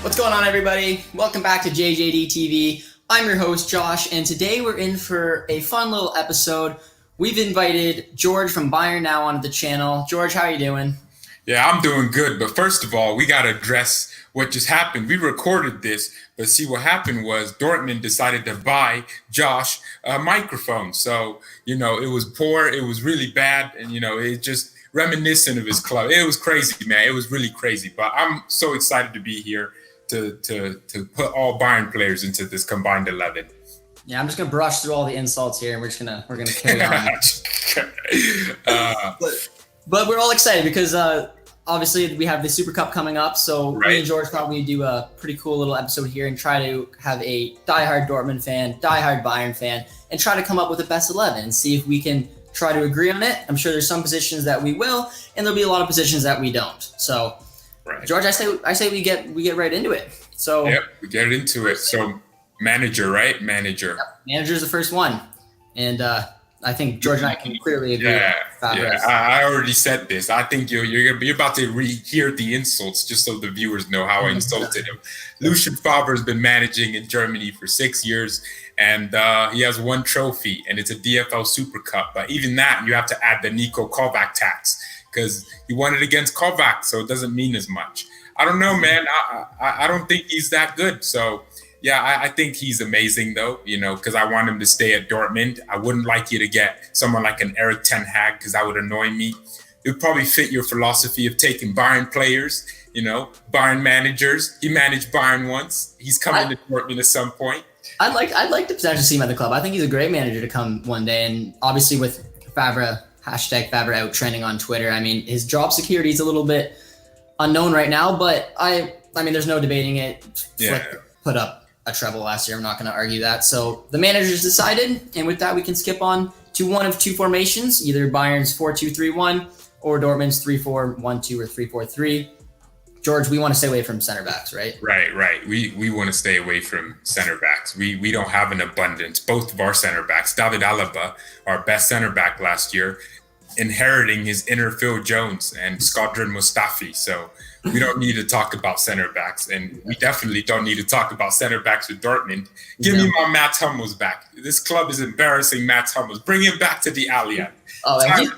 What's going on, everybody? Welcome back to JJD TV. I'm your host, Josh, and today we're in for a fun little episode. We've invited George from BayernNow onto the channel. George, how are you doing? Yeah, I'm doing good. But first of all, we got to address what just happened. We recorded this, but see what happened was Dortmund decided to buy Josh a microphone. So, it was poor. It was really bad. And, it just reminiscent of his club. It was crazy, man. It was really crazy. But I'm so excited to be here to put all Bayern players into this combined 11. Yeah, I'm just gonna brush through all the insults here, and we're gonna carry on. But we're all excited because obviously we have the Super Cup coming up. So me and George thought we'd do a pretty cool little episode here and try to have a diehard Dortmund fan, diehard Bayern fan, and try to come up with a best 11 and see if we can try to agree on it. I'm sure there's some positions that we will, and there'll be a lot of positions that we don't. So. Right. George, I say we get right into it. So yep, we get into it. So manager, right? Manager. Yep, manager's the first one, and I think George and I can clearly agree. Yeah. I already said this. I think you're about to hear the insults, just so the viewers know how I insulted him. Lucien Favre has been managing in Germany for 6 years, and he has one trophy, and it's a DFL Super Cup. But even that, you have to add the Nico Kovac tax, because he won it against Kovac, so it doesn't mean as much. I don't know, man. I don't think he's that good. So, yeah, I think he's amazing, though, because I want him to stay at Dortmund. I wouldn't like you to get someone like an Eric Ten Hag, because that would annoy me. It would probably fit your philosophy of taking Bayern players, Bayern managers. He managed Bayern once. He's coming to Dortmund at some point. I'd like to potentially see him at the club. I think he's a great manager to come one day, and obviously with Favre, #Favre out trending on Twitter. I mean, his job security is a little bit unknown right now, but I mean, there's no debating it. Put up a treble last year. I'm not going to argue that. So the manager's decided, and with that, we can skip on to one of two formations, either Bayern's 4-2-3-1 or Dortmund's 3-4-1-2 or 3-4-3. George, we want to stay away from center backs, right? Right. We want to stay away from center backs. We don't have an abundance. Both of our center backs, David Alaba, our best center back last year, inheriting his inner Phil Jones and Skodran Mustafi. So we don't need to talk about center backs, and we definitely don't need to talk about center backs with Dortmund. Give me my Mats Hummels back. This club is embarrassing Mats Hummels. Bring him back to the Allianz. Oh, and he's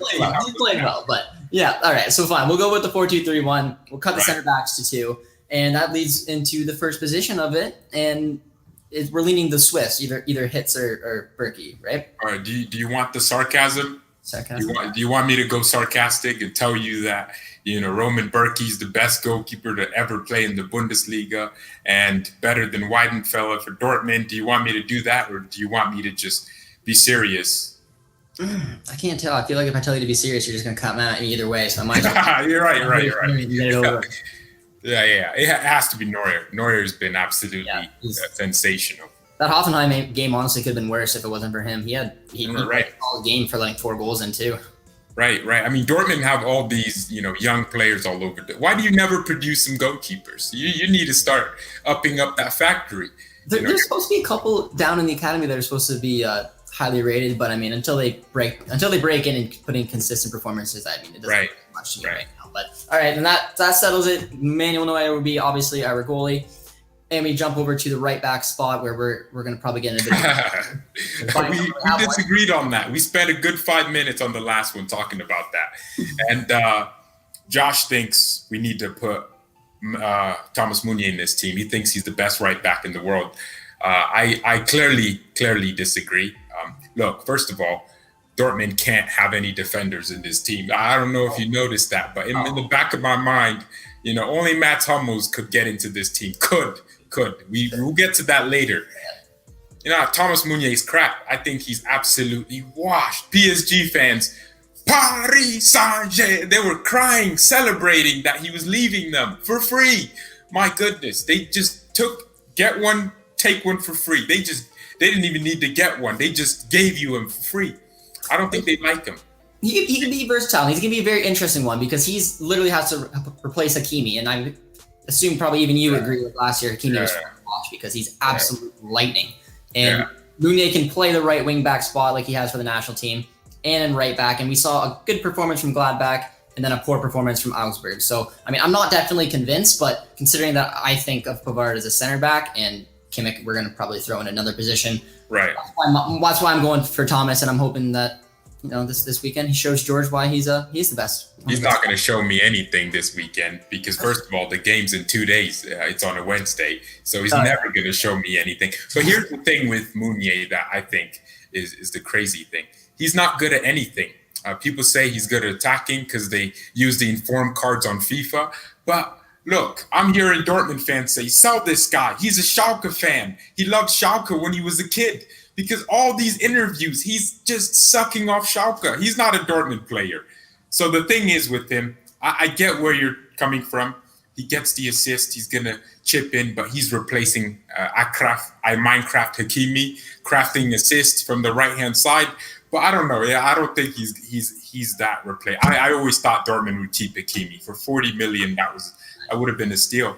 playing well, but yeah, all right. So fine, we'll go with the 4-2-3-1. We'll cut the center backs to 2, and that leads into the first position of it, and we're leaning the Swiss, either Hitz or Berkey, right? All right. Do you want the sarcasm? Do you want me to go sarcastic and tell you that Roman Berkey's the best goalkeeper to ever play in the Bundesliga and better than Weidenfeller for Dortmund? Do you want me to do that, or do you want me to just be serious? I can't tell. I feel like if I tell you to be serious, you're just gonna come at me either way. So I might. You're right. Yeah. It has to be Neuer. Neuer's been absolutely sensational. That Hoffenheim game honestly could have been worse if it wasn't for him. He played all game for like 4 goals in 2. Right. I mean, Dortmund have all these, young players all over. Why do you never produce some goalkeepers? You need to start upping up that factory. There's supposed to be a couple down in the academy that are supposed to be highly rated, but I mean, until they break in and put in consistent performances, I mean, it doesn't take much to me right now. But all right, and that settles it. Manuel Neuer would be obviously our goalie. And we jump over to the right back spot where we're going to probably get into a bit. We disagreed on that. We spent a good 5 minutes on the last one talking about that. And Josh thinks we need to put Thomas Meunier in this team. He thinks he's the best right back in the world. I clearly disagree. Look, first of all, Dortmund can't have any defenders in this team. I don't know if you noticed that, but in the back of my mind, only Mats Hummels could get into this team. We'll get to that later. Thomas Meunier is crap. I think he's absolutely washed. PSG fans, Paris Saint-Germain, they were crying, celebrating that he was leaving them for free. My goodness, they just get one, take one for free. They didn't even need to get one. They just gave you him for free. I don't think they like him. He can be versatile. He's going to be a very interesting one because he's literally has to replace Hakimi, and I assume probably even you agree with last year Hakimi was fun to watch because he's absolute lightning. And Meunier can play the right wing back spot like he has for the national team and in right back. And we saw a good performance from Gladbach and then a poor performance from Augsburg. So, I mean, I'm not definitely convinced, but considering that I think of Pavard as a center back and Kimmich, we're going to probably throw in another position. Right. That's why I'm going for Thomas, and I'm hoping that, you know, this weekend he shows George why he's the best. He's not going to show me anything this weekend because, first of all, the game's in 2 days. It's on a Wednesday, so he's never going to show me anything. But here's the thing with Meunier that I think is the crazy thing. He's not good at anything. People say he's good at attacking because they use the informed cards on FIFA. But look, I'm hearing Dortmund fans say, sell this guy. He's a Schalke fan. He loved Schalke when he was a kid. Because all these interviews, he's just sucking off Schalke. He's not a Dortmund player. So the thing is with him, I get where you're coming from. He gets the assist. He's going to chip in, but he's replacing Minecraft Hakimi, crafting assists from the right-hand side. But I don't know. Yeah, I don't think he's that replay. I always thought Dortmund would keep Hakimi for 40 million. That would have been a steal.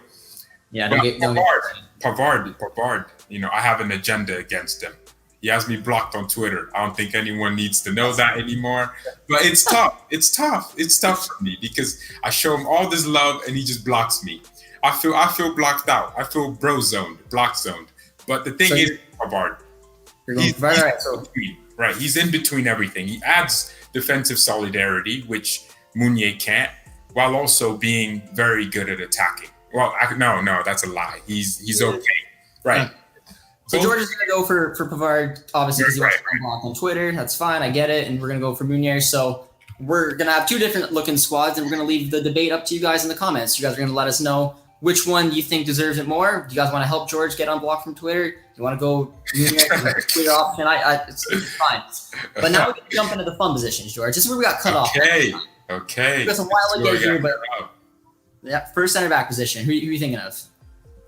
Yeah, Pavard. You know, I have an agenda against him. He has me blocked on Twitter. I don't think anyone needs to know that anymore. But it's tough. It's tough for me because I show him all this love and he just blocks me. I feel blocked out. I feel block zoned. But the thing is, Pavard. He's in between everything. He adds defensive solidarity, which Meunier can't, while also being very good at attacking. Well, no, that's a lie. He's okay. Right. So George is going to go for Pavard, obviously, because he wants to block on Twitter. That's fine. I get it. And we're going to go for Meunier. So we're going to have two different looking squads, and we're going to leave the debate up to you guys in the comments. You guys are going to let us know which one you think deserves it more. Do you guys want to help George get unblocked from Twitter? You want to go Meunier, Twitter option? It's fine. But now we're going to jump into the fun positions, George. This is where we got cut off. Okay. We got some while to get here, but yeah, first center back position. Who are you thinking of?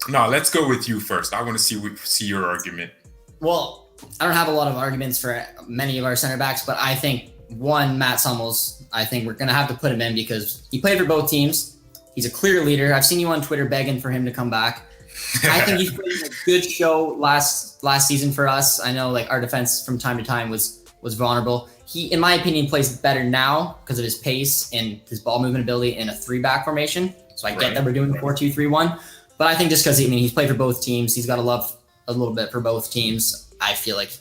No, let's go with you first. I want to see your argument. Well, I don't have a lot of arguments for many of our center backs, but I think Mats Hummels, I think we're going to have to put him in because he played for both teams. He's a clear leader. I've seen you on Twitter begging for him to come back. I think he's putting a good show last season for us. I know like our defense from time to time was vulnerable. He, in my opinion, plays better now because of his pace and his ball movement ability in a 3-back formation. So I get that we're doing the 4-2-3-1. But I think just because he's played for both teams, he's got to love a little bit for both teams. I feel like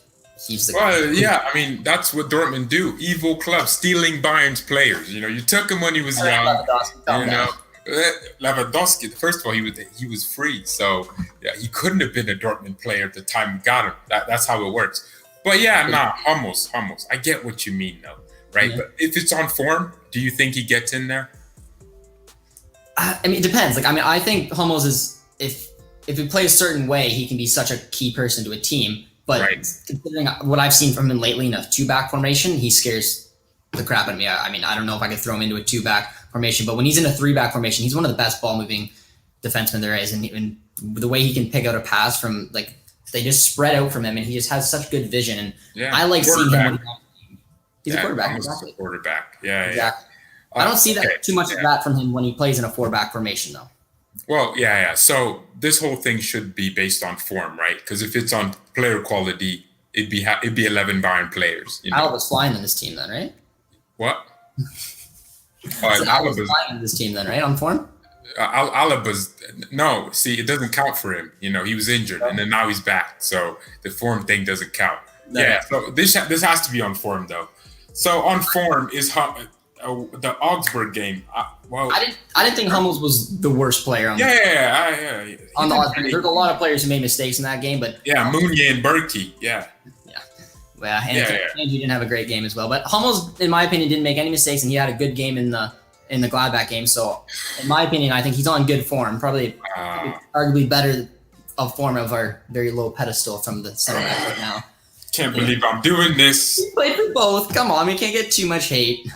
he's the guy. Yeah, I mean, that's what Dortmund do. Evil club, stealing Bayern's players. You know, you took him when he was young. Lewandowski, first of all, he was free. So, yeah, he couldn't have been a Dortmund player at the time we got him. That's how it works. But, yeah, Hummels. I get what you mean, though, right? Yeah. But if it's on form, do you think he gets in there? I mean, it depends. I think Hummels is, if he plays a certain way, he can be such a key person to a team. But considering what I've seen from him lately in a 2-back formation, he scares the crap out of me. I mean, I don't know if I could throw him into a 2-back formation, but when he's in a 3-back formation, he's one of the best ball-moving defensemen there is. And the way he can pick out a pass from, like, they just spread out from him, and he just has such good vision. And I like seeing him. He's a quarterback. Exactly. Quarterback. Yeah. Exactly. I don't see that too much of that from him when he plays in a 4-back formation, though. Well, yeah. So this whole thing should be based on form, right? Because if it's on player quality, it'd be 11 Bayern players. You know? Alba's flying in this team, then, right? What? Alba's flying in this team, then, right? On form? Alaba's no. See, it doesn't count for him. You know, he was injured, and then now he's back. So the form thing doesn't count. No. Yeah. So this has to be on form, though. So on form is the Augsburg game. I didn't think Hummels was the worst player on the on the Augsburg. There's a lot of players who made mistakes in that game, but Meunier and Berkey, Angie didn't have a great game as well. But Hummels, in my opinion, didn't make any mistakes, and he had a good game in the Gladbach game. So, in my opinion, I think he's on good form. Probably arguably better of form of our very low pedestal from the center back right now. Can't believe I'm doing this. He played for both. Come on, we can't get too much hate.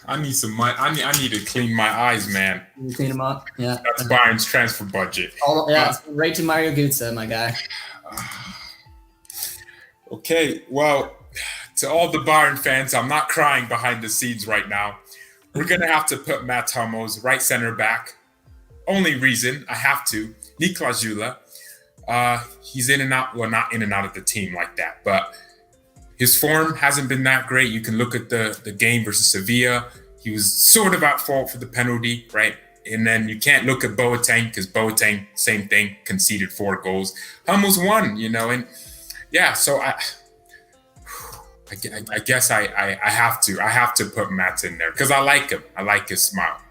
I need some money. I need to clean my eyes, man. You clean them up? Yeah. That's Bayern's transfer budget. Right to Mario Götze, my guy. Okay, well, to all the Bayern fans, I'm not crying behind the scenes right now. We're going to have to put Mats Hummels right center back. Only reason I have to. Niklas Süle, he's in and out. Well, not in and out of the team like that, but his form hasn't been that great. You can look at the game versus Sevilla. He was sort of at fault for the penalty, right? And then you can't look at Boateng because Boateng, same thing, conceded 4 goals. Hummels won, and yeah. So I guess I have to put Matt in there because I like him. I like his smile.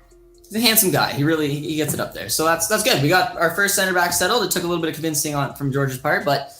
He's a handsome guy. He gets it up there. So that's good. We got our first center back settled. It took a little bit of convincing from George's part, but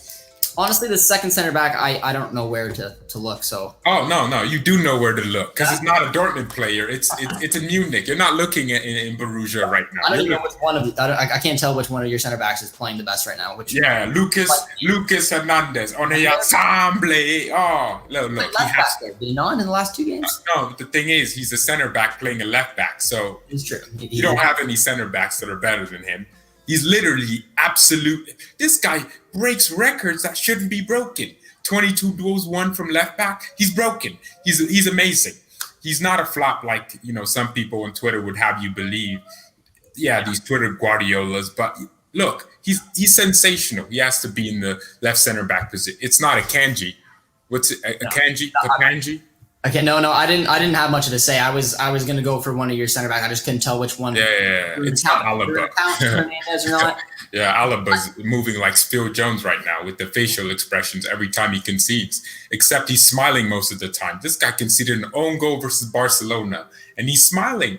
honestly, the second center back, I don't know where to look. So no, you do know where to look because it's not a Dortmund player. It's a Munich. You're not looking at in Borussia right now. I don't even know which one of I can't tell which one of your center backs is playing the best right now. Lucas Hernandez on the ensemble. Oh, look, he has to. Did he not in the last 2 games? No, the thing is, he's a center back playing a left back. So it's true. You don't have any center backs that are better than him. He's literally absolute. This guy breaks records that shouldn't be broken. 22 duels won from left back. He's broken. He's amazing. He's not a flop like some people on Twitter would have you believe. Yeah, these Twitter Guardiolas. But look, he's sensational. He has to be in the left center back position. It's not a Kanji. What's it? Kanji? Okay, no, I didn't have much of a say. I was gonna go for one of your center back. I just couldn't tell which one. Yeah. It's not Alaba. Hernandez or not. Yeah, Alaba's moving like Phil Jones right now with the facial expressions every time he concedes. Except he's smiling most of the time. This guy conceded an own goal versus Barcelona, and he's smiling.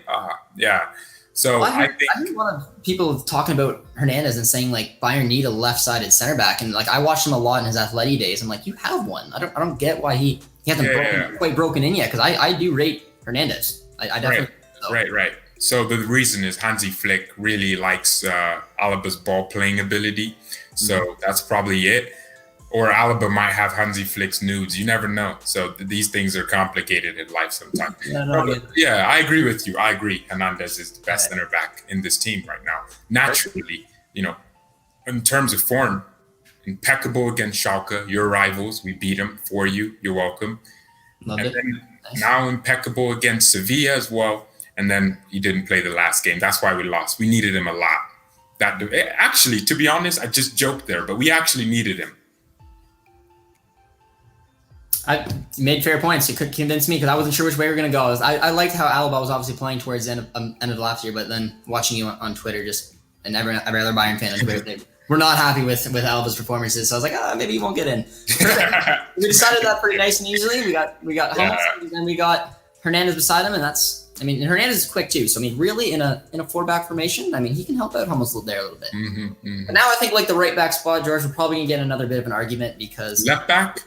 Yeah. So I think a lot of people talking about Hernandez and saying like Bayern need a left-sided center back, and like I watched him a lot in his Atleti days. I'm like, you have one. I don't get why he hasn't quite broken in yet, because I do rate Hernandez. I definitely right. So the reason is Hansi Flick really likes Alaba's ball playing ability, so that's probably it. Or Alaba might have Hansi Flick's nudes. You never know. So these things are complicated in life sometimes. Yeah, I agree with you. I agree. Hernandez is the best center back in this team right now. Naturally, in terms of form, impeccable against Schalke, your rivals. We beat them for you. You're welcome. Now impeccable against Sevilla as well. And then he didn't play the last game. That's why we lost. We needed him a lot. Actually, to be honest, I just joked there, but we actually needed him. I made fair points. You could convince me because I wasn't sure which way we were going to go. I liked how Alaba was obviously playing towards the end of last year, but then watching you on Twitter, and every other Bayern fan on Twitter, we're not happy with Alba's performances. So I was like, maybe he won't get in. We decided that pretty nice and easily. We got Hummels, and then we got Hernandez beside him, and Hernandez is quick too. So really, in a 4-back formation, he can help out Hummels there a little bit. But now I think like the right back spot, George, we're probably gonna get another bit of an argument because left back.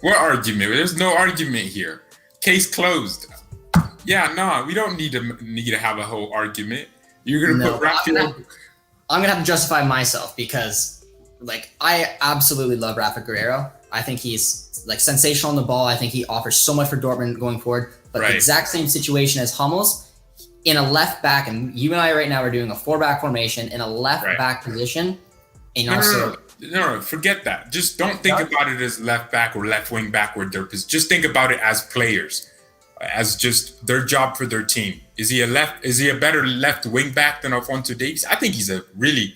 What argument? There's no argument here. Case closed. Yeah, no, we don't need to have a whole argument. You're gonna put Rafael. I'm gonna have to justify myself because, I absolutely love Rafa Guerreiro. I think he's sensational on the ball. I think he offers so much for Dortmund going forward. But the exact same situation as Hummels in a left back, and you and I right now are doing a 4-back formation in a left back position, and No, forget that. Just don't think about it as left back or left wing back or just think about it as players, as just their job for their team. Is he a better left wing back than Alphonso Davies? I think he's a really,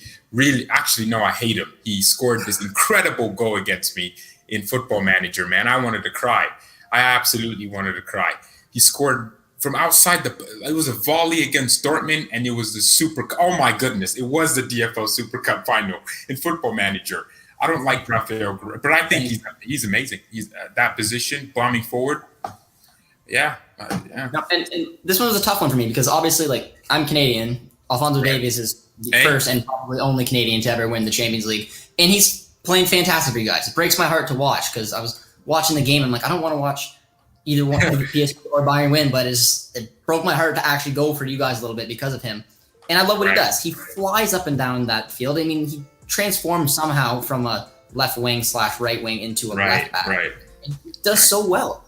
actually, no, I hate him. He scored this incredible goal against me in Football Manager, man. I wanted to cry. I absolutely wanted to cry. He scored from outside it was a volley against Dortmund, and it was the oh my goodness, it was the DFL Super Cup final in Football Manager. I don't like Rafael, but I think he's amazing. He's at that position, bombing forward. Yeah. And this one was a tough one for me because obviously, I'm Canadian. Alphonso Davies is the first and probably only Canadian to ever win the Champions League, and he's playing fantastic for you guys. It breaks my heart to watch because I was watching the game. I'm like, I don't want to watch either one of the PSG or Bayern win, but it broke my heart to actually go for you guys a little bit because of him. And I love what he does. He flies up and down that field. He transforms somehow from a left wing / right wing into a left back. And he does so well.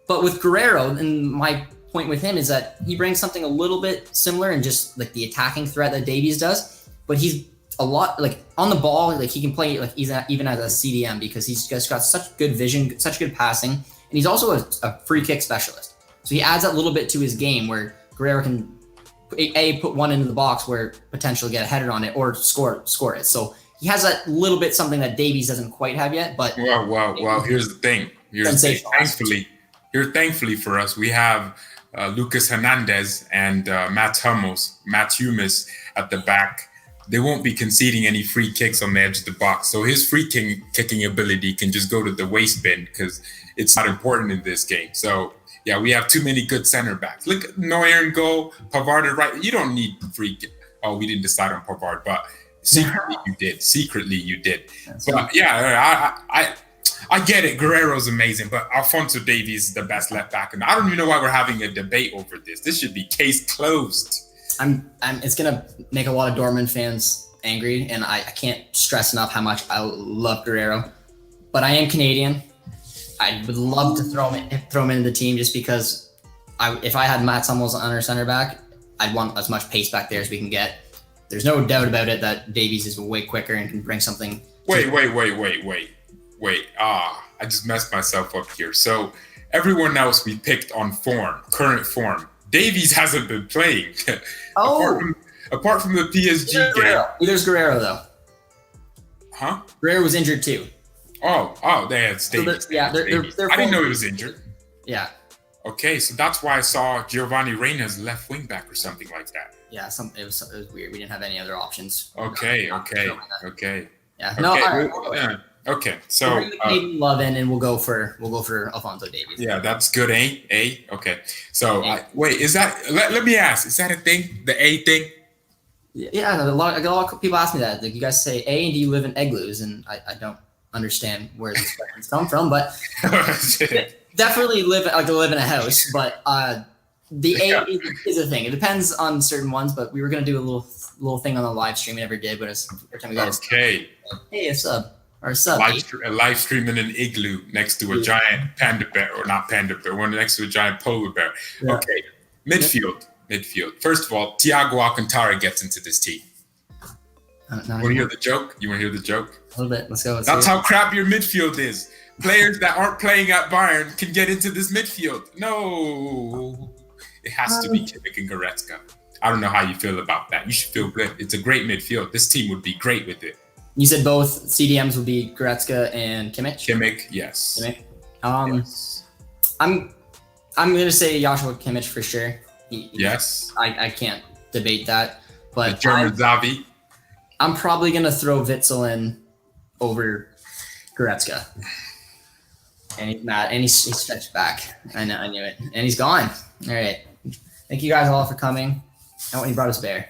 But with Guerreiro, and my point with him is that he brings something a little bit similar in just the attacking threat that Davies does. But he's a lot on the ball. He can play even as a CDM because he's just got such good vision, such good passing. And he's also a free kick specialist. So he adds that little bit to his game where Guerreiro can put one into the box where potentially get a header on it or score it. So he has a little bit something that Davies doesn't quite have yet. But well. Here's the thing. Thankfully for us, we have Lucas Hernandez and Matt Hummels at the back. They won't be conceding any free kicks on the edge of the box. So his free kicking ability can just go to the waste bin because it's not important in this game. So, yeah, we have too many good center backs. Look at Neuer in goal, Pavard at right. You don't need free kick. Oh, we didn't decide on Pavard, but secretly you did. But, yeah, I get it. Guerrero's amazing, but Alphonso Davies is the best left back. And I don't even know why we're having a debate over this. This should be case closed. It's gonna make a lot of Dortmund fans angry, and I can't stress enough how much I love Guerrero. But I am Canadian. I would love to throw him into the team just because if I had Matt Hummels on our center back, I'd want as much pace back there as we can get. There's no doubt about it that Davies is way quicker and can bring something. Wait. I just messed myself up here. So everyone else we picked on current form. Davies hasn't been playing. Apart from the PSG game. There's Guerrero though. Huh? Guerrero was injured too. Oh, they had Davies. So I didn't know he was injured. Yeah. Okay, so that's why I saw Giovanni Reina's left wing back or something like that. Yeah, it was weird. We didn't have any other options. Okay. Yeah. Okay. No. All right. Okay. So bring the Canadian love in, and we'll go for Alphonso Davies. Yeah, that's good. Okay. So wait, is that? Let me ask. Is that a thing? The A thing? Yeah, a lot of people ask me that. Like, you guys say A, and do you live in igloos? And I don't understand where these questions come from, but definitely live in a house. But the A is a thing. It depends on certain ones. But we were gonna do a little thing on the live stream. We never did, but every time we got hey, a sub. Or sub. Live stream in an igloo next to a giant panda bear, or not panda bear, one next to a giant polar bear. Yeah. Okay, midfield. First of all, Thiago Alcantara gets into this team. Want to hear the joke? You want to hear the joke? A little bit. Let's go. That's how crap your midfield is. Players that aren't playing at Bayern can get into this midfield. No, it has to be Kimmich and Goretzka. I don't know how you feel about that. You should feel good. It's a great midfield. This team would be great with it. You said both CDMs would be Goretzka and Kimmich? Kimmich, yes. Kimmich. Yes. I'm gonna say Joshua Kimmich for sure. Yes. I can't debate that. But the German Xavi. I'm probably gonna throw Witzel in over Goretzka. And he's mad, and he's stretched back. I knew it. And he's gone. All right. Thank you guys all for coming. Oh, he brought us bear.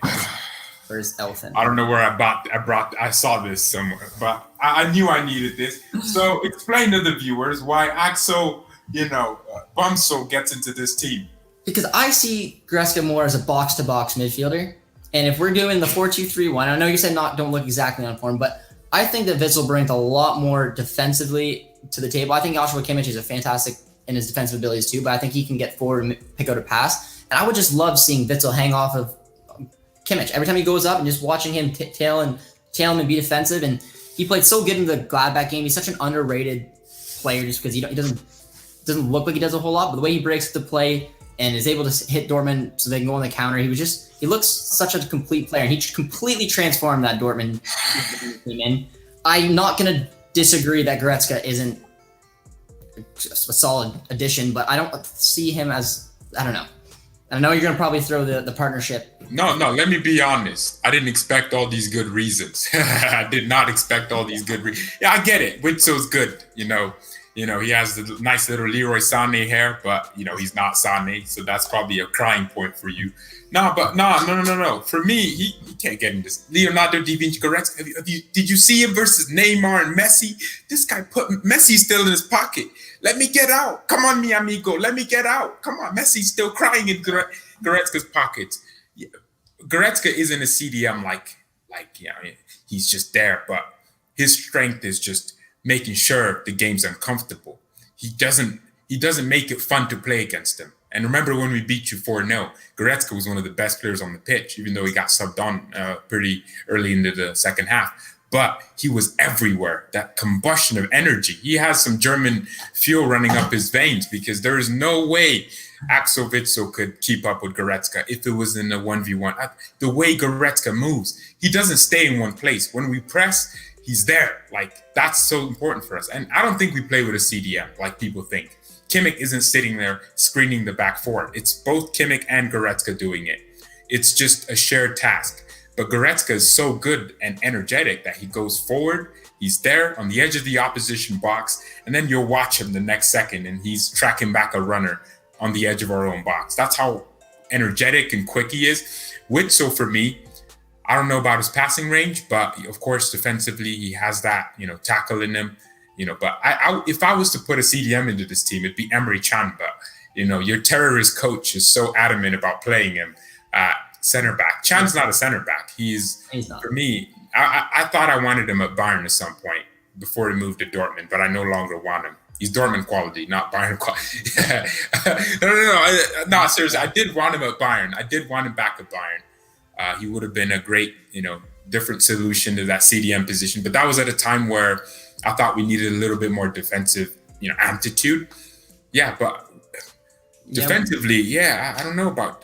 Where's elephant? I don't know where I saw this somewhere, but I knew I needed this. So explain to the viewers why Axel, Bumso gets into this team. Because I see Goretzka more as a box-to-box midfielder. And if we're doing the 4-2-3-1, I know you said don't look exactly on form, but I think that Witzel brings a lot more defensively to the table. I think Joshua Kimmich is a fantastic in his defensive abilities too, but I think he can get forward and pick out a pass. And I would just love seeing Witzel hang off of Kimmich every time he goes up and just watching him tail him and be defensive. And he played so good in the Gladbach game. He's such an underrated player just because he doesn't look like he does a whole lot, but the way he breaks the play and is able to hit Dortmund so they can go on the counter, he looks such a complete player, and he completely transformed that Dortmund team. And I'm not gonna disagree that Goretzka isn't just a solid addition, but I don't see him as, I don't know. I know you're going to probably throw the partnership. No, let me be honest. I didn't expect all these good reasons. I did not expect all these good reasons. Yeah, I get it. Witzel's good. He has the nice little Leroy Sané hair, but, he's not Sané. So that's probably a crying point for you. No. For me, he can't get in this. Leonardo da Vinci Goretzka. Did you see him versus Neymar and Messi? This guy put Messi still in his pocket. Let me get out. Come on, mi amigo. Let me get out. Come on. Messi's still crying in Goretzka's pockets. Yeah. Goretzka isn't a CDM he's just there, but his strength is just making sure the game's uncomfortable. He doesn't make it fun to play against him. And remember when we beat you 4-0, Goretzka was one of the best players on the pitch, even though he got subbed on pretty early into the second half. But he was everywhere, that combustion of energy. He has some German fuel running up his veins because there is no way Axel Witzel could keep up with Goretzka if it was in a 1v1. The way Goretzka moves, he doesn't stay in one place. When we press, he's there. Like, that's so important for us. And I don't think we play with a CDM like people think. Kimmich isn't sitting there screening the back four. It's both Kimmich and Goretzka doing it. It's just a shared task. But Goretzka is so good and energetic that he goes forward. He's there on the edge of the opposition box, and then you'll watch him the next second, and he's tracking back a runner on the edge of our own box. That's how energetic and quick he is. Witsel, for me, I don't know about his passing range, but of course, defensively, he has that, tackle in him. But if I was to put a CDM into this team, it'd be Emery Can. But, your terrorist coach is so adamant about playing him center back. Chan's not a center back. He's not. For me, I thought I wanted him at Bayern at some point before he moved to Dortmund, but I no longer want him. He's Dortmund quality, not Bayern quality. No, seriously, I did want him at Bayern. I did want him back at Bayern. He would have been a great, different solution to that CDM position. But that was at a time where I thought we needed a little bit more defensive, amplitude. Yeah, but defensively, I don't know about.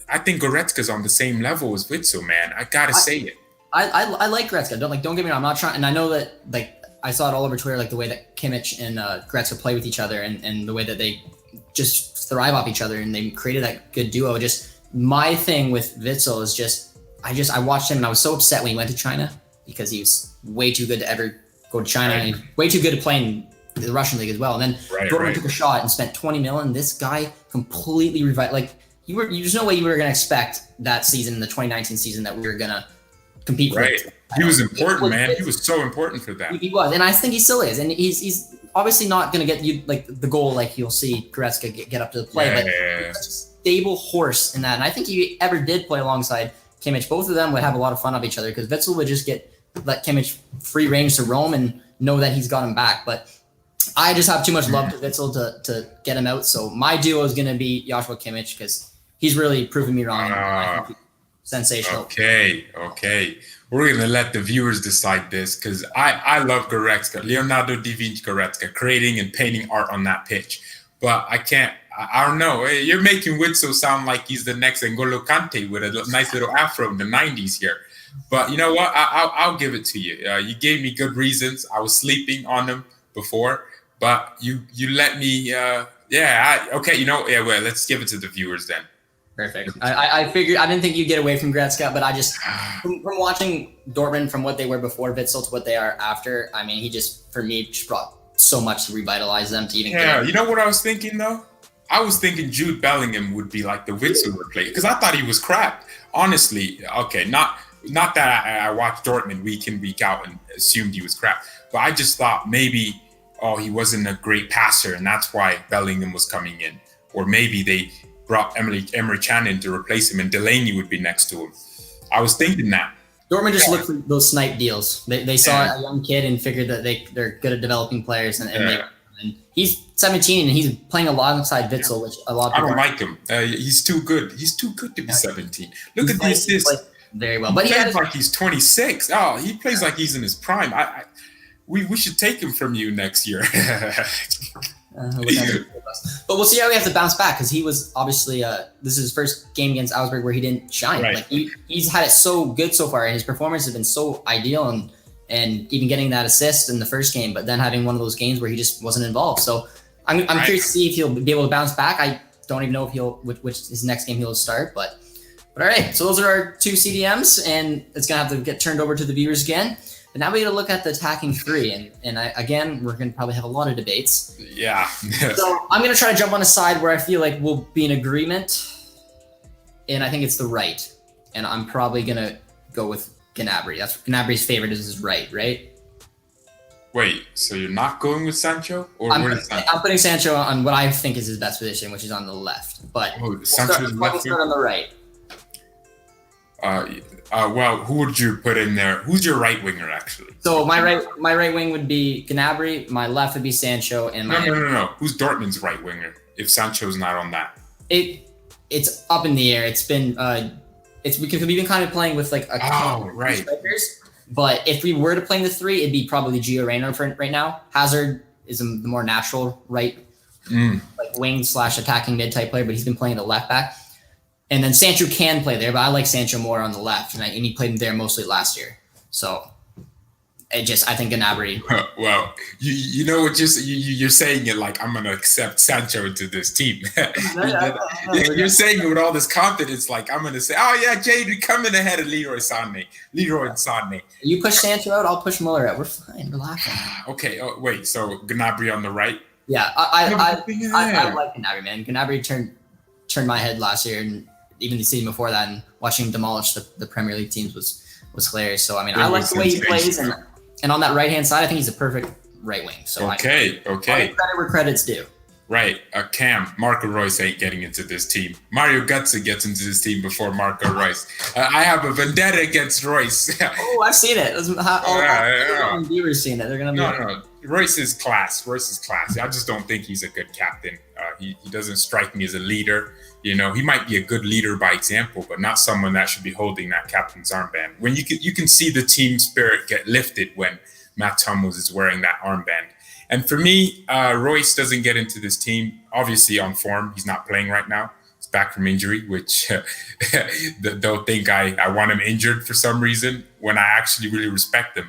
I think Goretzka's on the same level as Witsel, man. I gotta say it. I like Goretzka. Don't get me wrong. I'm not trying, and I know that I saw it all over Twitter, the way that Kimmich and Goretzka play with each other, and the way that they just thrive off each other, and they created that good duo. Just my thing with Witsel is I watched him and I was so upset when he went to China because he was way too good to ever go to China, and he's way too good to play in the Russian league as well. And then Dortmund took a shot and spent 20 million. This guy completely revived. There's no way you were going to expect that season, the 2019 season, that we were going to compete for. He was important, man. He was so important for that. He was, and I think he still is. And he's obviously not going to get you the goal you'll see Goretzka get up to the play, but he's such a stable horse in that. And I think he ever did play alongside Kimmich. Both of them would have a lot of fun off each other because Witsel would just let Kimmich free range to roam and know that he's got him back. But I just have too much love to Witsel to get him out. So my duo is going to be Joshua Kimmich because he's really proven me wrong. I think sensational. Okay. We're going to let the viewers decide this because I love Goretzka, Leonardo da Vinci Goretzka, creating and painting art on that pitch. But I can't, I don't know. You're making Witsel sound like he's the next N'Golo Kante with a nice little afro in the 90s here. But you know what? I'll give it to you. You gave me good reasons. I was sleeping on him before, but you let me, well, let's give it to the viewers then. Perfect. I figured I didn't think you'd get away from Goretzka, but I just from watching Dortmund from what they were before Witsel to what they are after. I mean, he just brought so much to revitalize them to even. Yeah, you know what I was thinking though? I was thinking Jude Bellingham would be like the Witsel replacement because I thought he was crap. Honestly, okay, not that I watched Dortmund week in week out and assumed he was crap, but I just thought maybe he wasn't a great passer and that's why Bellingham was coming in, or maybe they brought Emery Can in to replace him and Delaney would be next to him. I was thinking that. Dortmund just looked for those snipe deals. They saw a young kid and figured that they're good at developing players and he's 17 and he's playing alongside Witsel, which a lot of people I don't like him. He's too good. He's too good to be 17. Look at the assists. Very well. But he plays like he's 26. Oh, he plays like he's in his prime. We should take him from you next year. But we'll see how he has to bounce back because he was obviously this is his first game against Augsburg where he didn't shine. Right. He's had it so good so far, and his performance has been so ideal, and even getting that assist in the first game, but then having one of those games where he just wasn't involved. So I'm curious to see if he'll be able to bounce back. I don't even know if which his next game he'll start, but all right. So those are our two CDMs, and it's gonna have to get turned over to the viewers again. But now we got to look at the attacking three, and again, we're going to probably have a lot of debates. Yeah. So I'm going to try to jump on a side where I feel like we'll be in agreement, and I think it's the right. And I'm probably going to go with Gnabry. That's Gnabry's favorite is his right? Wait, so you're not going with Sancho? I'm putting Sancho on what I think is his best position, which is on the left. But Sancho's we'll start on the right. Well, who would you put in there? Who's your right winger, actually? So my right wing would be Gnabry. My left would be Sancho, and no. Who's Dortmund's right winger? If Sancho's not on that, it's up in the air. It's been because we've been kind of playing with like a strikers. But if we were to play in the three, it'd be probably Gio Reyna for right now. Hazard is the more natural right wing / attacking mid type player, but he's been playing the left back. And then Sancho can play there, but I like Sancho more on the left, and he played there mostly last year. So I think Gnabry. Well, you know what you're saying it like I'm gonna accept Sancho into this team. You're saying it with all this confidence, like I'm gonna say, oh yeah, JD coming ahead of Leroy and Sané. You push Sancho out, I'll push Muller out. We're fine. Relax. Okay. Oh, wait. So Gnabry on the right. Yeah, I like Gnabry, man. Gnabry turned my head last year, and even the season before that, and watching him demolish the Premier League teams was hilarious. So I mean, I like the way he plays, and on that right hand side, I think he's a perfect right wing. So okay. Credit where credit's due. Right, Cam, Marco Reus ain't getting into this team. Mario Götze gets into this team before Marco Reus. I have a vendetta against Reus. Oh, I've seen it. All viewers seen it. They're gonna be no. Reus is class. I just don't think he's a good captain. He doesn't strike me as a leader. You know, he might be a good leader by example, but not someone that should be holding that captain's armband. When you can see the team spirit get lifted when Matt Hummels is wearing that armband. And for me, Reus doesn't get into this team, obviously on form. He's not playing right now. He's back from injury, which they'll think I want him injured for some reason when I actually really respect him,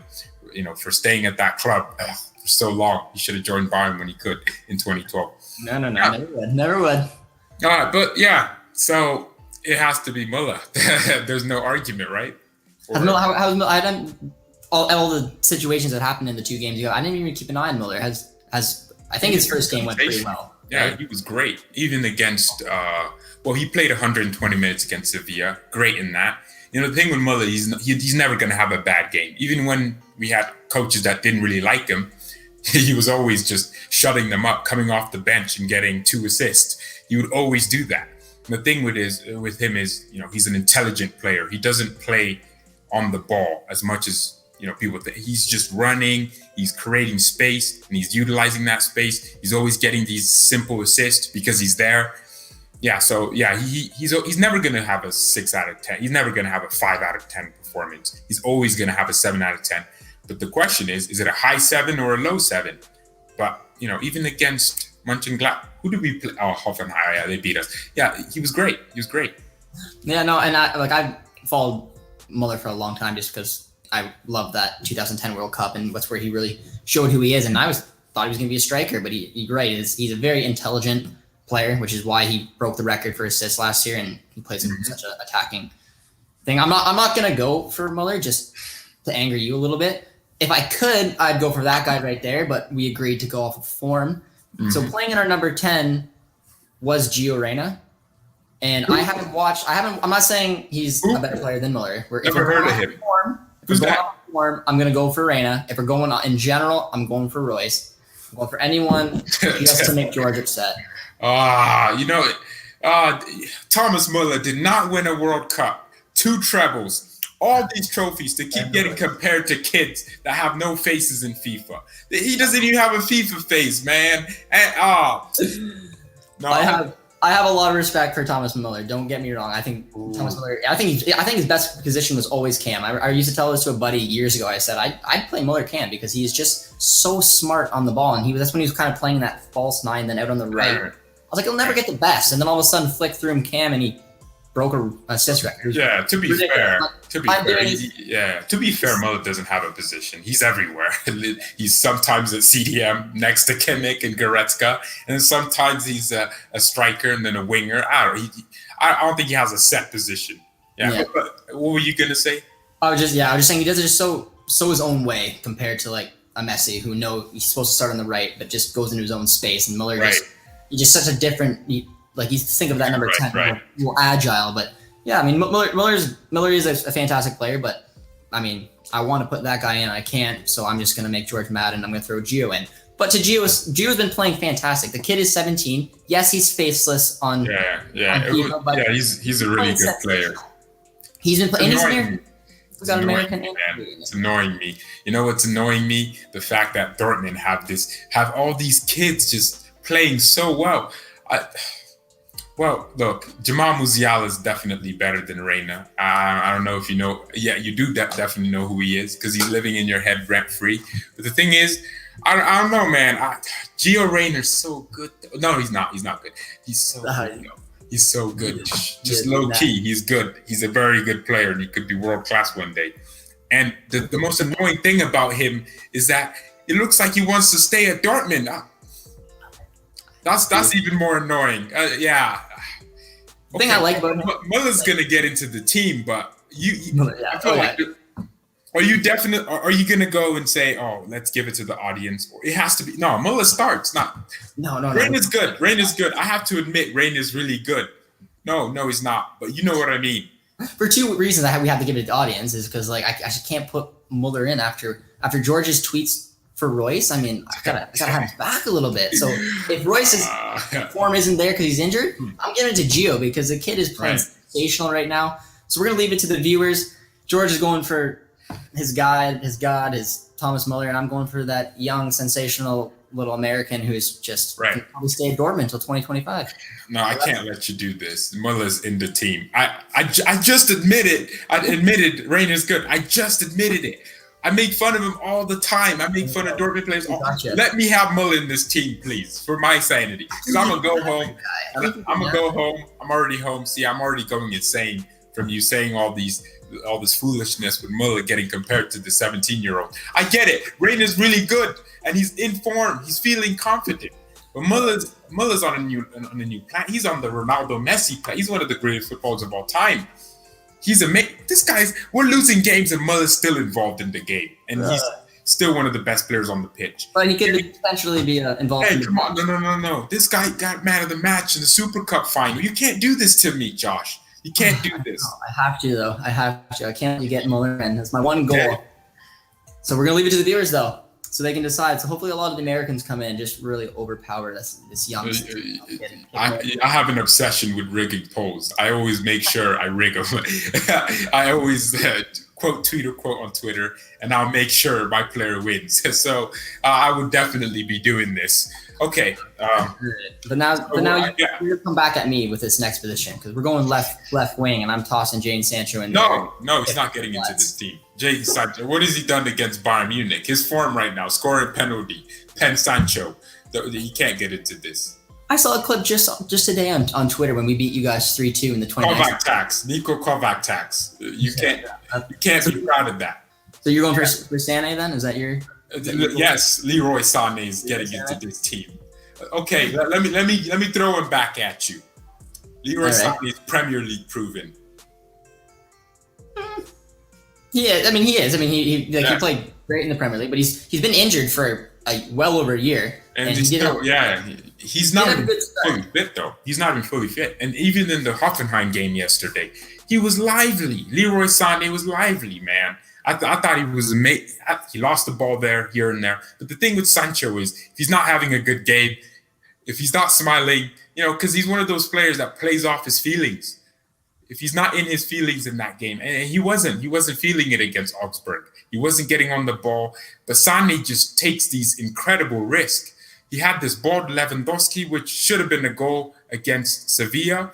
you know, for staying at that club for so long. He should have joined Bayern when he could in 2012. No, never would. But yeah, so it has to be Muller. There's no argument, right? I don't. All the situations that happened in the 2 games ago, I didn't even keep an eye on Muller. I think his first game went pretty well. Yeah, right? He was great. Even against, he played 120 minutes against Sevilla. Great in that. You know, the thing with Muller, he's never going to have a bad game. Even when we had coaches that didn't really like him, he was always just shutting them up, coming off the bench and getting 2 assists. He would always do that. And the thing with him is, you know, he's an intelligent player. He doesn't play on the ball as much as, you know, people think. He's just running, he's creating space, and he's utilizing that space. He's always getting these simple assists because he's there. Yeah, so yeah, he's never going to have a 6 out of 10. He's never going to have a 5 out of 10 performance. He's always going to have a 7 out of 10. But the question is it a high 7 or a low 7? But, you know, even against Mönchengladbach, who did we play? Oh, Hoffenheim, yeah, they beat us. Yeah, he was great. Yeah, no, and I followed Muller for a long time just because I love that 2010 World Cup, and that's where he really showed who he is. And I thought he was going to be a striker, but he's great. He's a very intelligent player, which is why he broke the record for assists last year, and he plays such an attacking thing. I'm not going to go for Muller just to anger you a little bit. If I could, I'd go for that guy right there, but we agreed to go off of form. So playing in our number 10 was Gio Reyna. And I'm not saying he's a better player than Muller. Never heard of him. Who's that? I'm going to go for Reyna. If we're going in general, I'm going for Royce. I'm going for anyone just to make George upset. Thomas Muller did not win a World Cup, 2 trebles, all these trophies to keep getting compared to kids that have no faces in FIFA. He doesn't even have a FIFA face, man. I have a lot of respect for Thomas Muller. Don't get me wrong. I think Thomas Muller. I think his best position was always Cam. I used to tell this to a buddy years ago. I said I'd play Muller Cam because he's just so smart on the ball, and that's when he was kind of playing that false 9, then out on the right. I was like, he'll never get the best, and then all of a sudden, flick through him Cam, and he broke a assist record. Yeah, to be fair, Muller doesn't have a position. He's everywhere. He's sometimes a CDM next to Kimmich and Goretzka, and sometimes he's a striker and then a winger. I don't think he has a set position. Yeah. But what were you gonna say? I was just saying he does it just so his own way compared to like a Messi who he's supposed to start on the right but just goes into his own space, and Muller he's just such a different. Like you think of that number 10, more agile, but yeah, I mean Muller is a fantastic player, but I mean I want to put that guy in, I can't, so I'm just gonna make George mad and I'm gonna throw Gio in. But Gio's been playing fantastic. The kid is 17. Yes, he's faceless on FIFA, but he's a really good player. He's been playing. It's annoying me. You know what's annoying me? The fact that Dortmund have all these kids just playing so well. Well, look, Jamal Musiala is definitely better than Reyna. I don't know if you know. Yeah, you do definitely know who he is because he's living in your head rent free. But the thing is, I don't know, man. Gio Reyna's so good. No, he's not. He's not good. He's so good. He's so good. Just low key, he's good. He's a very good player, and he could be world class one day. And the most annoying thing about him is that it looks like he wants to stay at Dortmund. That's even more annoying. Yeah. The thing I like about him, Muller's gonna get into the team, but I feel like. Are you gonna go and say, "Oh, let's give it to the audience"? Or it has to be no. Muller starts. No. Rain is good. Rain is good. I have to admit, Rain is really good. No, he's not. But you know what I mean. For two reasons, we have to give it to the audience is because like I just can't put Muller in after George's tweets for Royce. I mean, I gotta have him back a little bit. So if Royce's form isn't there because he's injured, I'm giving it to Gio because the kid is playing sensational right now. So we're gonna leave it to the viewers. George is going for his God, his Thomas Muller, and I'm going for that young, sensational little American who's just can probably stay at Dortmund until 2025. No, I can't let you do this. Muller's in the team. I just admitted. I admitted Rain is good. I just admitted it. I make fun of him all the time. I make fun of Dortmund players. Let me have Muller in this team, please, for my sanity. Because I'm gonna go home. I'm gonna go home. I'm already home. See, I'm already going insane from you saying all this foolishness with Muller getting compared to the 17-year-old. I get it. Rain is really good and he's in form. He's feeling confident. But Muller's on a new plan. He's on the Ronaldo Messi plan. He's one of the greatest footballers of all time. He's amazing. We're losing games and Muller's still involved in the game. And he's still one of the best players on the pitch. But he could potentially be involved in the come on. No. This guy got man of the match in the Super Cup final. You can't do this to me, Josh. You can't do this. I have to, though. I have to. I can't let you get Muller in. That's my one goal. Okay. So we're going to leave it to the viewers, though, so they can decide. So hopefully a lot of the Americans come in and just really overpower this young I have an obsession with rigging polls. I always make sure I rig them. I always tweet on Twitter, and I'll make sure my player wins. So I would definitely be doing this. Okay. But now you're gonna come back at me with this next position because we're going left wing, and I'm tossing Jadon Sancho in. No, he's not getting into this team. Jadon Sancho. What has he done against Bayern Munich? His form right now, scoring penalty, Pen Sancho. He can't get into this. I saw a clip just today on Twitter when we beat you guys 3-2 in the 2019. Kovac tax, Nico Kovac tax. You can't be proud of that. So you're going for Sané then? Is that your? Yes, Leroy Sané is getting into this team. Okay, let me throw him back at you. Leroy Sané is Premier League proven. He is. He played great in the Premier League, but he's been injured for well over a year. And he's not even fully fit though. He's not even fully fit. And even in the Hoffenheim game yesterday, he was lively. Leroy Sané was lively, man. I thought he was amazing. He lost the ball here and there. But the thing with Sancho is, if he's not having a good game, if he's not smiling, because he's one of those players that plays off his feelings. If he's not in his feelings in that game, and he wasn't feeling it against Augsburg. He wasn't getting on the ball. But Sané just takes these incredible risks. He had this ball to Lewandowski, which should have been a goal against Sevilla.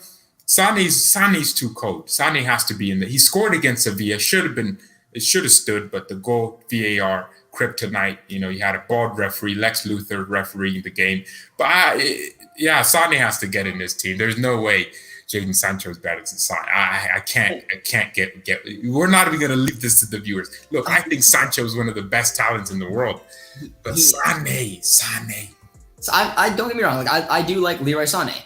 Sané's too cold. Sané has to be in there. He scored against Sevilla. It should have stood, but the goal, VAR, kryptonite. He had a bald referee, Lex Luthor refereeing the game. But Sané has to get in this team. There's no way Jadon Sancho is better than Sané. I can't get. We're not even going to leave this to the viewers. Look, I think Sancho is one of the best talents in the world. But Sané. So I don't get me wrong. I do like Leroy Sané.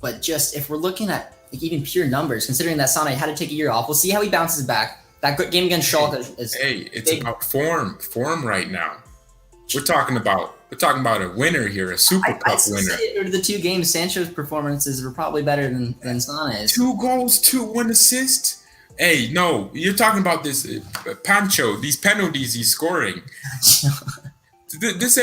But just if we're looking at even pure numbers, considering that Sané had to take a year off, we'll see how he bounces back. That game against Schalke is it's big. About form right now. We're talking about a winner here, a Super Cup winner. Out of the two games, Sancho's performances were probably better than Sané's. 2 goals, 1 assist. Hey, no, you're talking about this Pancho, these penalties he's scoring. This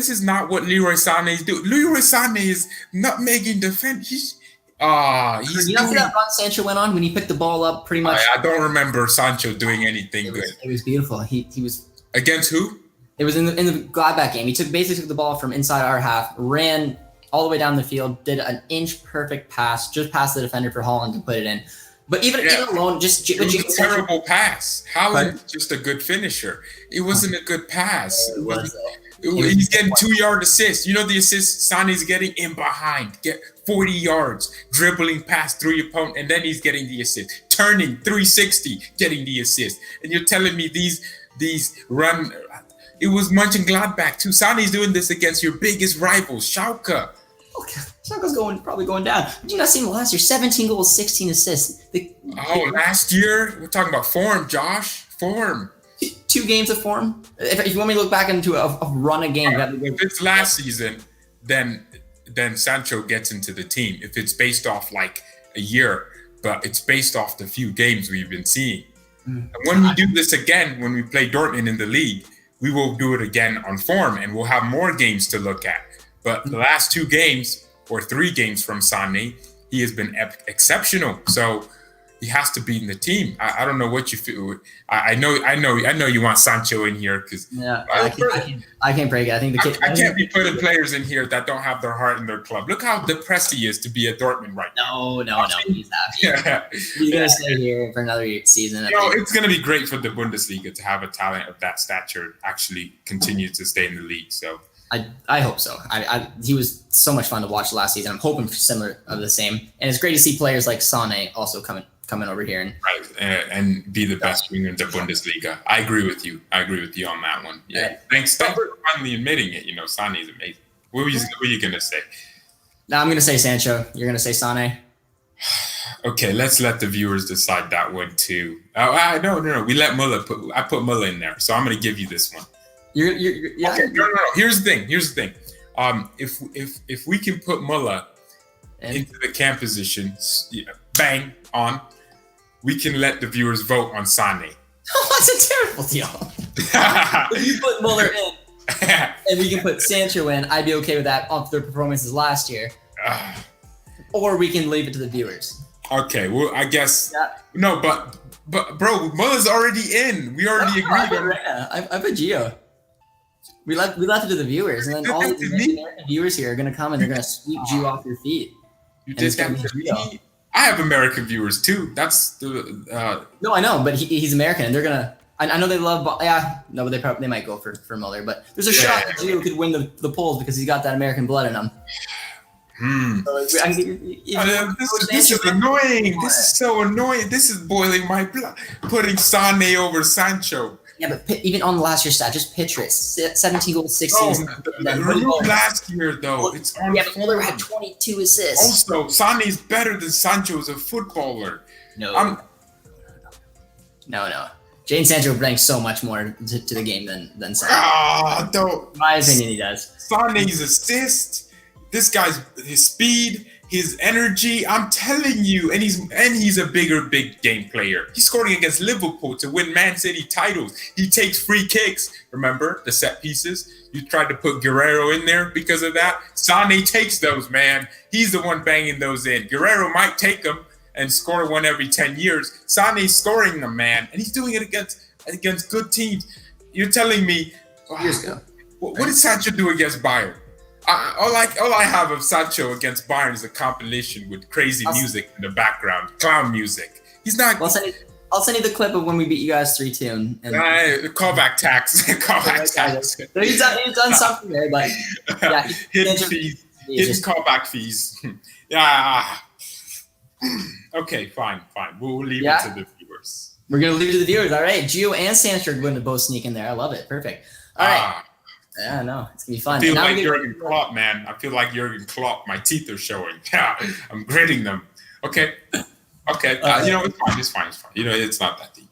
is not what Leroy Sané is doing. Leroy Sané is not making defense. He's you know that run Sancho went on when he picked the ball up pretty much? I don't remember Sancho doing anything good. It was beautiful. He was against who? It was in the Gladbach game. He basically took the ball from inside our half, ran all the way down the field, did an inch perfect pass, just past the defender for Holland to put it in. But even alone, it was a terrible pass. Haaland just a good finisher. It wasn't a good pass. He's getting 2-yard assists. You know the assist Sané's getting in behind, get 40 yards, dribbling past through your opponent, and then he's getting the assist. Turning 360, getting the assist. And you're telling me these run. It was Mönchengladbach too. Sané's doing this against your biggest rivals, Schalke. Okay. Schalke's probably going down. Did you not see him last year? 17 goals, 16 assists. Last year? We're talking about form, Josh. Form. 2 games of form. If you want me to look back into a run of game, if it's last season, then Sancho gets into the team. If it's based off like a year, but it's based off the few games we've been seeing. And when we do this again, when we play Dortmund in the league, we will do it again on form, and we'll have more games to look at. But the last 2 games or 3 games from Sané, he has been exceptional. So he has to be in the team. I don't know what you feel. I know you want Sancho in here because I can't break it. I think the kid. I can't be putting players in here that don't have their heart in their club. Look how depressed he is to be at Dortmund right now. No. He's happy. He's gonna stay here for another season. It's gonna be great for the Bundesliga to have a talent of that stature actually continue to stay in the league. So. I hope so. He was so much fun to watch last season. I'm hoping for similar of the same. And it's great to see players like Sané also coming over here and be the best winger in the Bundesliga. I agree with you. On that one. Yeah. Thanks for finally admitting it. You know, Sané's amazing. What were you gonna say? Now I'm gonna say Sancho. You're gonna say Sané. Okay, let's let the viewers decide that one too. No. We let I put Muller in there, so I'm gonna give you this one. Yeah. Okay, no. Here's the thing. If we can put Muller into the cam position, bang on, we can let the viewers vote on Sané. That's a terrible deal. If you put Muller in, and we can put Sancho in, I'd be okay with that off their performances last year. Or we can leave it to the viewers. Okay, well, I guess no, but bro, Muller's already in. We already agreed on that. I put Gio. We left it to the viewers, and then all the American viewers here are going to come and they're going to sweep Gio off your feet. You did that to me. I have American viewers too. That's the. No, I know, but he's American, and they're gonna. I know they love. No, but they might go for Muller. But there's a shot that Gio could win the polls because he's got that American blood in him. So, this is annoying. This is so annoying. This is boiling my blood. Putting Sané over Sancho. Yeah, but even on last year's stat, just picture it: 17 goals, 16. Remove last year though. It's on. Yeah, but Muller had 22 assists. Also, Sané's better than Sancho as a footballer. No. Jadon Sancho brings so much more to the game than Sané. Don't. In my opinion, he does. Sané's assist. This guy's his speed. His energy, I'm telling you, and he's a big game player. He's scoring against Liverpool to win Man City titles. He takes free kicks. Remember the set pieces? You tried to put Guerrero in there because of that. Sané takes those, man. He's the one banging those in. Guerrero might take them and score one every 10 years. Sané's scoring them, man, and he's doing it against good teams. You're telling me, years ago. What did Sancho do against Bayern? All I have of Sancho against Bayern is a compilation with crazy music in the background, clown music. He's not. I'll send you the clip of when we beat you guys 3-2. Callback tax. He's done something there, but yeah, hidden callback fees. Yeah. Okay, fine. We'll leave it to the viewers. We're gonna leave it to the viewers. All right, Gio and Sancho are going to both sneak in there. I love it. Perfect. All right. Yeah, no, it's gonna be fun. I feel like Jurgen Klopp, man. I feel like Jurgen Klopp. My teeth are showing. Yeah, I'm gritting them. Okay. It's fine. You know, it's not that deep.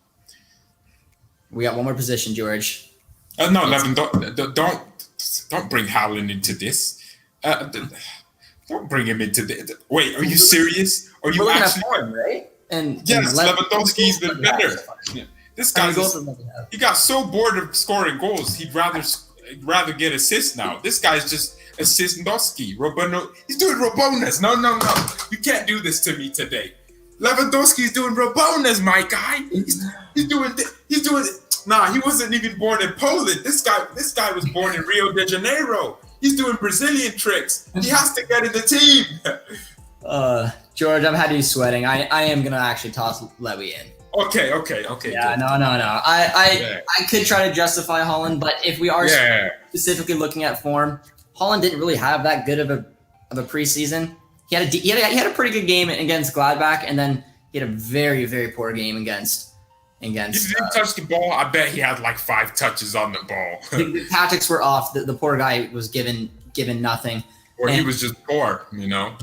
We got one more position, George. No, Levin, don't bring Haaland into this. Don't bring him into this. Wait, are you serious? Are you actually? Form, right? And yes, Lewandowski's been better. Yeah. This guy, he got so bored of scoring goals, he'd rather get assists now. This guy's just assist-dowski. He's doing Robonas. No. You can't do this to me today. Lewandowski's doing Robonas, my guy. He's doing. Nah, he wasn't even born in Poland. This guy was born in Rio de Janeiro. He's doing Brazilian tricks. He has to get in the team. George, I've had you sweating. I am gonna actually toss Lewy in. Okay. Yeah, good. no. I could try to justify Holland, but if we are specifically looking at form, Holland didn't really have that good of a preseason. He had a pretty good game against Gladbach, and then he had a very, very poor game against. He didn't touch the ball. I bet he had like 5 touches on the ball. The tactics were off. The poor guy was given nothing. Or he was just poor, you know.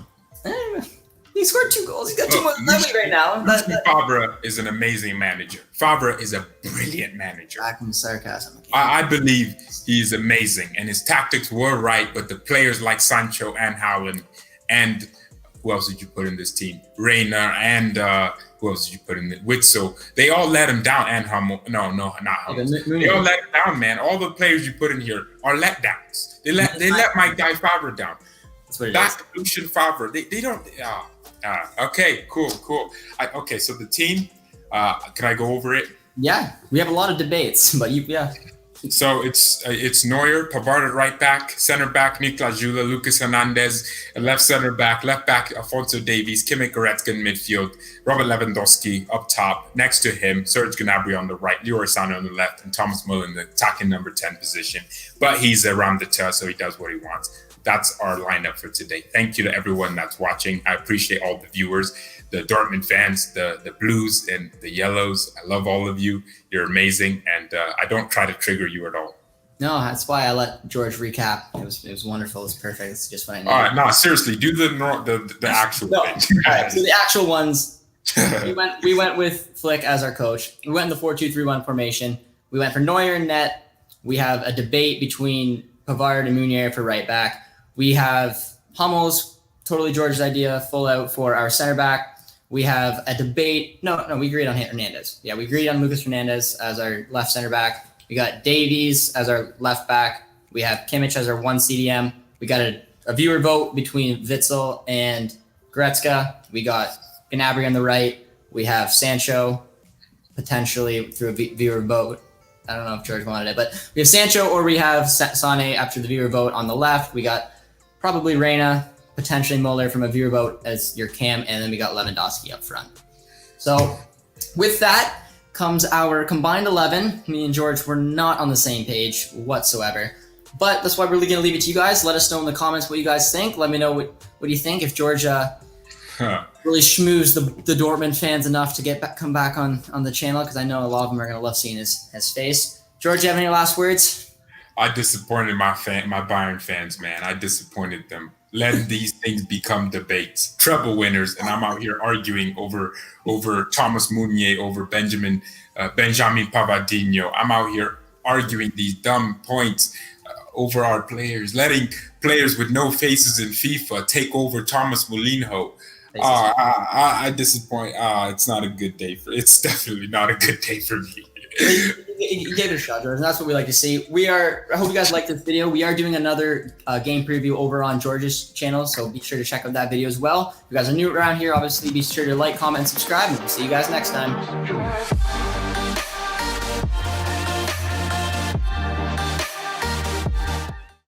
He scored 2 goals. He's got 2 more than Lewy right now. Favre is an amazing manager. Favre is a brilliant manager. Back from sarcasm. I believe he's amazing, and his tactics were right. But the players like Sancho and Haaland, and who else did you put in this team? Reina and who else did you put in it? Witzel. They all let him down. And Hummel. No, not Hummel. They all let him down, man. All the players you put in here are letdowns. They let my guy Favre down. That's what it That's Lucien Favre. They don't. Okay, cool. Okay, so the team. Can I go over it? Yeah, we have a lot of debates, but yeah. So it's Neuer, Pavard at right back, center back Niklas Süle, Lucas Hernandez, left back Alphonso Davies, Kimmich Goretzka in midfield, Robert Lewandowski up top, next to him Serge Gnabry on the right, Leroy Sané on the left, and Thomas Müller in the attacking number 10 position. But he's a Ramdata, so he does what he wants. That's our lineup for today. Thank you to everyone that's watching. I appreciate all the viewers, the Dortmund fans, the Blues and the Yellows. I love all of you. You're amazing, and I don't try to trigger you at all. No, that's why I let George recap. It was wonderful. It's perfect. It's just what I needed. All right, no, seriously, do the actual thing. All right, so the actual ones. we went with Flick as our coach. We went in the 4-2-3-1 formation. We went for Neuer in net. We have a debate between Pavard and Meunier for right back. We have Hummels, totally George's idea, full out for our center back. We have a debate. No, we agreed on Hernandez. Yeah, we agreed on Lucas Hernandez as our left center back. We got Davies as our left back. We have Kimmich as our 1 CDM. We got a viewer vote between Witzel and Goretzka. We got Gnabry on the right. We have Sancho, potentially through a viewer vote. I don't know if George wanted it, but we have Sancho or we have Sané after the viewer vote on the left. We got probably Reina, potentially Muller from a viewer vote as your cam, and then we got Lewandowski up front. So with that comes our combined 11. Me and George were not on the same page whatsoever, but that's why we're really going to leave it to you guys. Let us know in the comments what you guys think. Let me know what you think. If George really schmoozed the Dortmund fans enough to come back on the channel, because I know a lot of them are going to love seeing his face. George, you have any last words? I disappointed my Bayern fans, man. I disappointed them. Letting these things become debates. Treble winners, and I'm out here arguing over Thomas Meunier, over Benjamin Pavardinho. I'm out here arguing these dumb points over our players, letting players with no faces in FIFA take over Thomas Mourinho. I disappoint. It's not a good day it's definitely not a good day for me. You gave it a shot, George, and that's what we like to see. I hope you guys like this video. We are doing another game preview over on George's channel, so be sure to check out that video as well. If you guys are new around here, obviously be sure to like, comment, and subscribe, and we'll see you guys next time.